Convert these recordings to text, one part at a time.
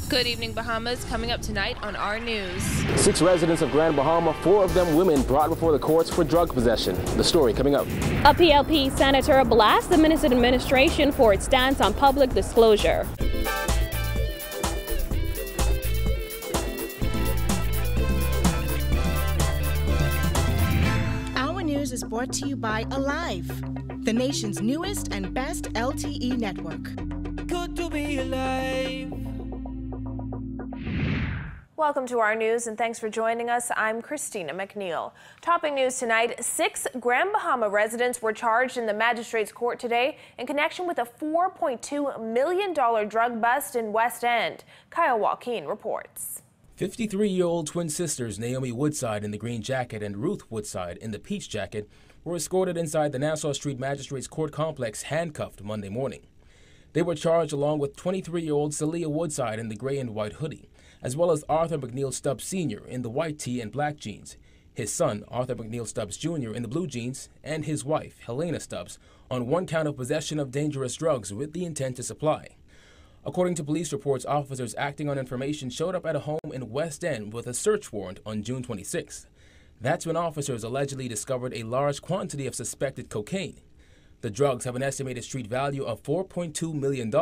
Good evening, Bahamas. Coming up tonight on our news. 6 residents of Grand Bahama, 4 of them women, brought before the courts for drug possession. The story coming up. A PLP senator blasts the minister's administration for its stance on public disclosure. Our news is brought to you by Alive, the nation's newest and best LTE network. Good to be alive. Welcome to our news and thanks for joining us. I'm Christina McNeil. Topping news tonight, 6 Grand Bahama residents were charged in the magistrate's court today in connection with a $4.2 million drug bust in West End. Kyle Joaquin reports. 53-year-old twin sisters Naomi Woodside in the green jacket and Ruth Woodside in the peach jacket were escorted inside the Nassau Street Magistrate's Court complex handcuffed Monday morning. They were charged along with 23-year-old Celia Woodside in the gray and white hoodie, as well as Arthur McNeil Stubbs Sr. in the white tee and black jeans, his son Arthur McNeil Stubbs Jr. in the blue jeans, and his wife Helena Stubbs on one count of possession of dangerous drugs with the intent to supply. According to police reports, officers acting on information showed up at a home in West End with a search warrant on June 26th. That's when officers allegedly discovered a large quantity of suspected cocaine. The drugs have an estimated street value of $4.2 million.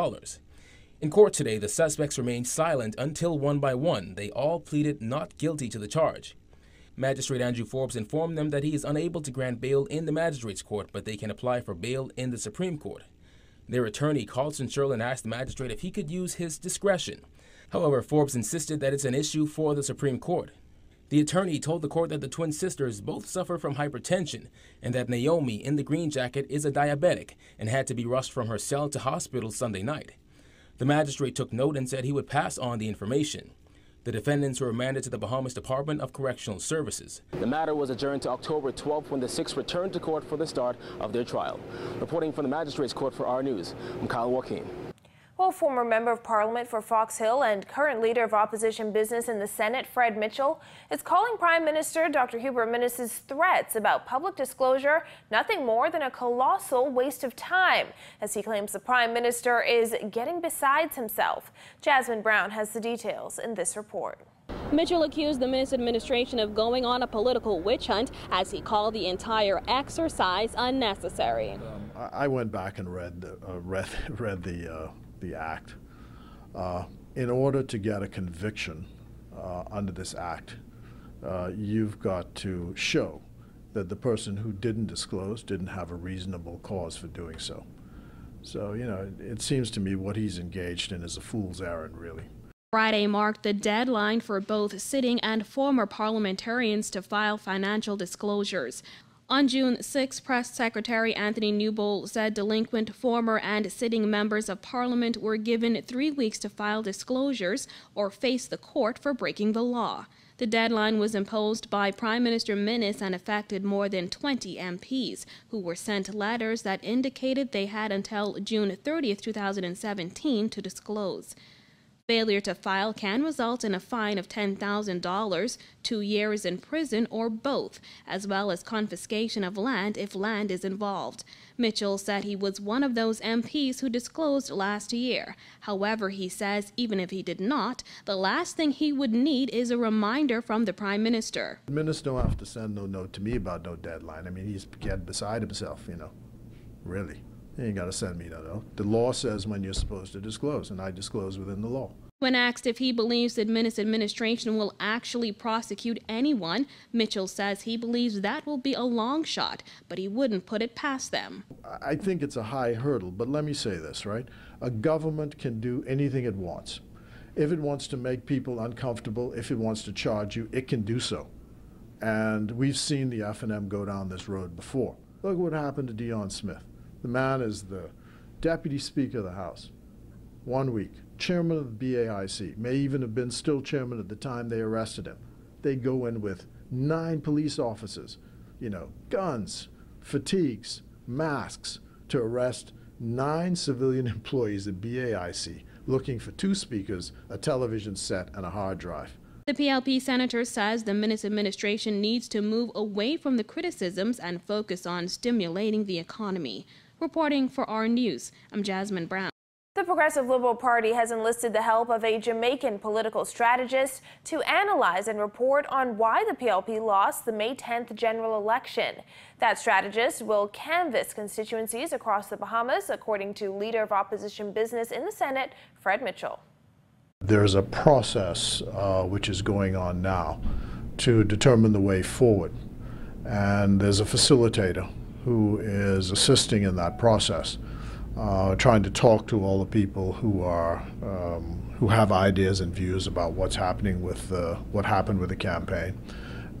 In court today, the suspects remained silent until one by one. They all pleaded not guilty to the charge. Magistrate Andrew Forbes informed them that he is unable to grant bail in the magistrate's court, but they can apply for bail in the Supreme Court. Their attorney, Carlson Sherlin, asked the magistrate if he could use his discretion. However, Forbes insisted that it's an issue for the Supreme Court. The attorney told the court that the twin sisters both suffer from hypertension and that Naomi in the green jacket is a diabetic and had to be rushed from her cell to hospital Sunday night. The magistrate took note and said he would pass on the information. The defendants were remanded to the Bahamas Department of Correctional Services. The matter was adjourned to October 12th when the 6 returned to court for the start of their trial. Reporting from the Magistrate's Court for our news, I'm Kyle Joaquin. Well, former member of Parliament for Fox Hill and current leader of opposition business in the Senate, Fred Mitchell, is calling Prime Minister Dr. Hubert Minnis's threats about public disclosure nothing more than a colossal waste of time, as he claims the Prime Minister is getting besides himself. Jasmine Brown has the details in this report. Mitchell accused the Minnis administration of going on a political witch hunt, as he called the entire exercise unnecessary. I went back and read the act. In order to get a conviction under this act, you've got to show that the person who didn't disclose didn't have a reasonable cause for doing so. So, you know, it seems to me what he's engaged in is a fool's errand, really. Friday marked the deadline for both sitting and former parliamentarians to file financial disclosures. On June 6, Press Secretary Anthony Newbold said delinquent former and sitting members of Parliament were given 3 weeks to file disclosures or face the court for breaking the law. The deadline was imposed by Prime Minister Minnis and affected more than 20 MPs, who were sent letters that indicated they had until June 30, 2017 to disclose. Failure to file can result in a fine of $10,000, 2 years in prison, or both, as well as confiscation of land if land is involved. Mitchell said he was one of those MPs who disclosed last year. However, he says even if he did not, the last thing he would need is a reminder from the Prime Minister. The minister don't have to send no note to me about no deadline. I mean, he's getting beside himself, you know, really. You ain't got to send me no note. The law says when you're supposed to disclose, and I disclose within the law. When asked if he believes the Minnis administration will actually prosecute anyone, Mitchell says he believes that will be a long shot, but he wouldn't put it past them. I think it's a high hurdle, but let me say this, right? A government can do anything it wants. If it wants to make people uncomfortable, if it wants to charge you, it can do so. And we've seen the F&M go down this road before. Look what happened to Dion Smith. The man is the Deputy Speaker of the House. 1 week. Chairman of the BAIC, may even have been still chairman at the time they arrested him. They go in with 9 police officers, you know, guns, fatigues, masks, to arrest 9 civilian employees at BAIC looking for 2 speakers, a television set, and a hard drive. The PLP senator says the Minnis administration needs to move away from the criticisms and focus on stimulating the economy. Reporting for our news, I'm Jasmine Brown. The The Progressive Liberal Party has enlisted the help of a Jamaican political strategist to analyze and report on why the PLP lost the May 10th general election. That strategist will canvass constituencies across the Bahamas, according to Leader of Opposition Business in the Senate, Fred Mitchell. There's a process which is going on now to determine the way forward, and there's a facilitator who is assisting in that process. Trying to talk to all the people who have ideas and views about what's happening with what happened with the campaign,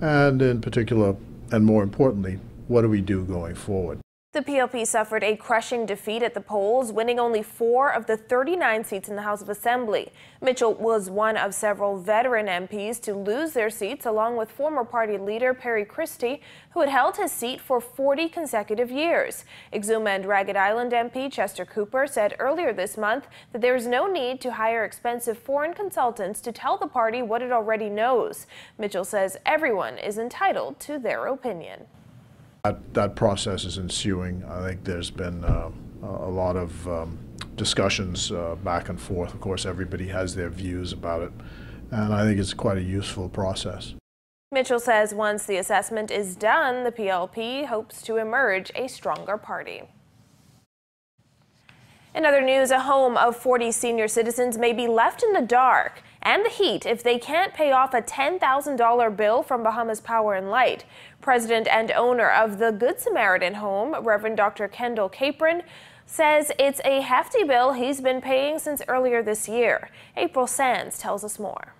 and in particular, and more importantly, what do we do going forward? The PLP suffered a crushing defeat at the polls, winning only 4 of the 39 seats in the House of Assembly. Mitchell was one of several veteran MPs to lose their seats, along with former party leader Perry Christie, who had held his seat for 40 consecutive years. Exuma and Ragged Island MP Chester Cooper said earlier this month that there is no need to hire expensive foreign consultants to tell the party what it already knows. Mitchell says everyone is entitled to their opinion. That process is ensuing. I think there's been a lot of discussions back and forth. Of course, everybody has their views about it, and I think it's quite a useful process. Mitchell says once the assessment is done, the PLP hopes to emerge a stronger party. In other news, a home of 40 senior citizens may be left in the dark and the heat if they can't pay off a $10,000 bill from Bahamas Power and Light. President and owner of the Good Samaritan home, Reverend Dr. Kendall Capron, says it's a hefty bill he's been paying since earlier this year. April Sands tells us more.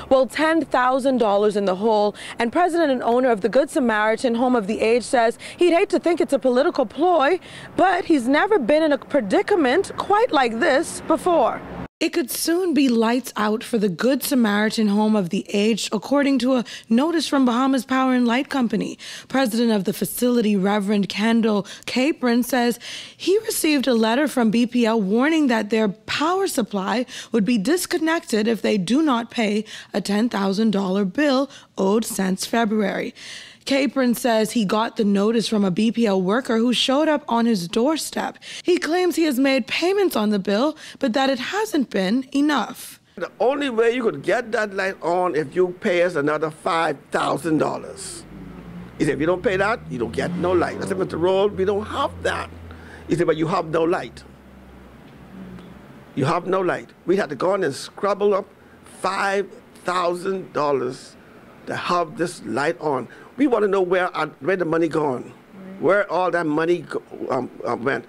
Well, $10,000 in the hole, and president and owner of the Good Samaritan Home of the Aged says he'd hate to think it's a political ploy, but he's never been in a predicament quite like this before. It could soon be lights out for the Good Samaritan Home of the Aged, according to a notice from Bahamas Power and Light Company. President of the facility, Reverend Kendall Capron, says he received a letter from BPL warning that their power supply would be disconnected if they do not pay a $10,000 bill owed since February. Capron says he got the notice from a BPL worker who showed up on his doorstep. He claims he has made payments on the bill, but that it hasn't been enough. The only way you could get that light on if you pay us another $5,000. He said, if you don't pay that, you don't get no light. I said, Mr. Roll, we don't have that. He said, but you have no light. You have no light. We had to go on and scrabble up $5,000 to have this light on. We want to know where the money gone, where all that money went.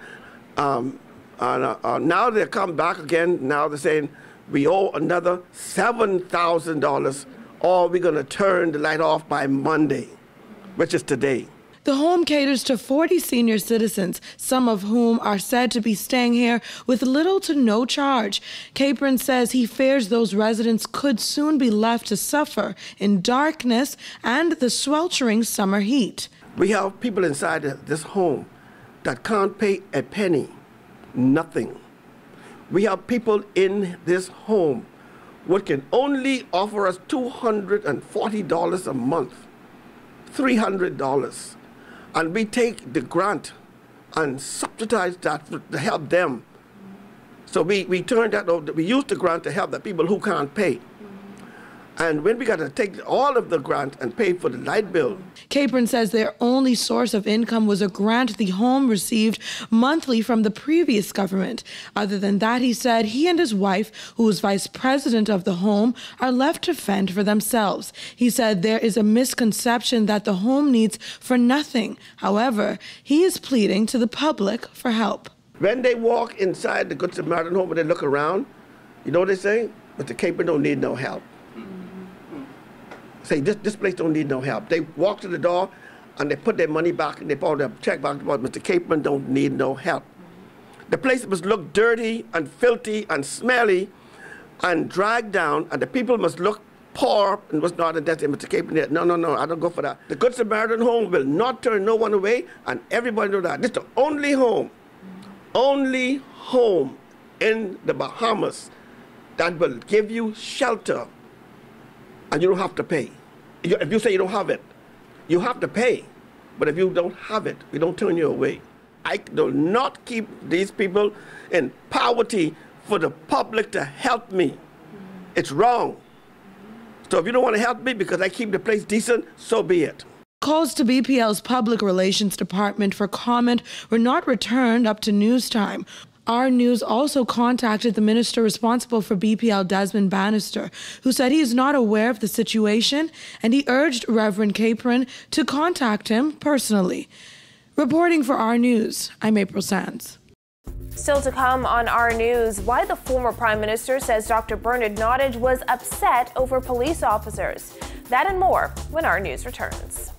Now they come back again. Now they're saying we owe another $7,000, or we're going to turn the light off by Monday, which is today. The home caters to 40 senior citizens, some of whom are said to be staying here with little to no charge. Capron says he fears those residents could soon be left to suffer in darkness and the sweltering summer heat. We have people inside this home that can't pay a penny, nothing. We have people in this home what can only offer us $240 a month, $300. And we take the grant and subsidize that to help them. So we turn that over, we use the grant to help the people who can't pay. And when we got to take all of the grant and pay for the light bill. Capron says their only source of income was a grant the home received monthly from the previous government. Other than that, he said he and his wife, who is vice president of the home, are left to fend for themselves. He said there is a misconception that the home needs for nothing. However, he is pleading to the public for help. When they walk inside the Good Samaritan home and they look around, you know what they say? Mr. Capron don't need no help. Say, this place don't need no help. They walk to the door and they put their money back and they put their check back. Mr. Capron don't need no help. The place must look dirty and filthy and smelly and dragged down, and the people must look poor and was not. And that's Mr. Capron. No, I don't go for that. The Good Samaritan home will not turn no one away, and everybody know that. This is the only home in the Bahamas that will give you shelter and you don't have to pay. If you say you don't have it, you have to pay. But if you don't have it, we don't turn you away. I will not keep these people in poverty for the public to help me. It's wrong. So if you don't want to help me because I keep the place decent, so be it. Calls to BPL's Public Relations Department for comment were not returned up to news time. Our News also contacted the minister responsible for BPL, Desmond Bannister, who said he is not aware of the situation, and he urged Reverend Capron to contact him personally. Reporting for Our News, I'm April Sands. Still to come on Our News, why the former Prime Minister says Dr. Bernard Nottage was upset over police officers. That and more when Our News returns.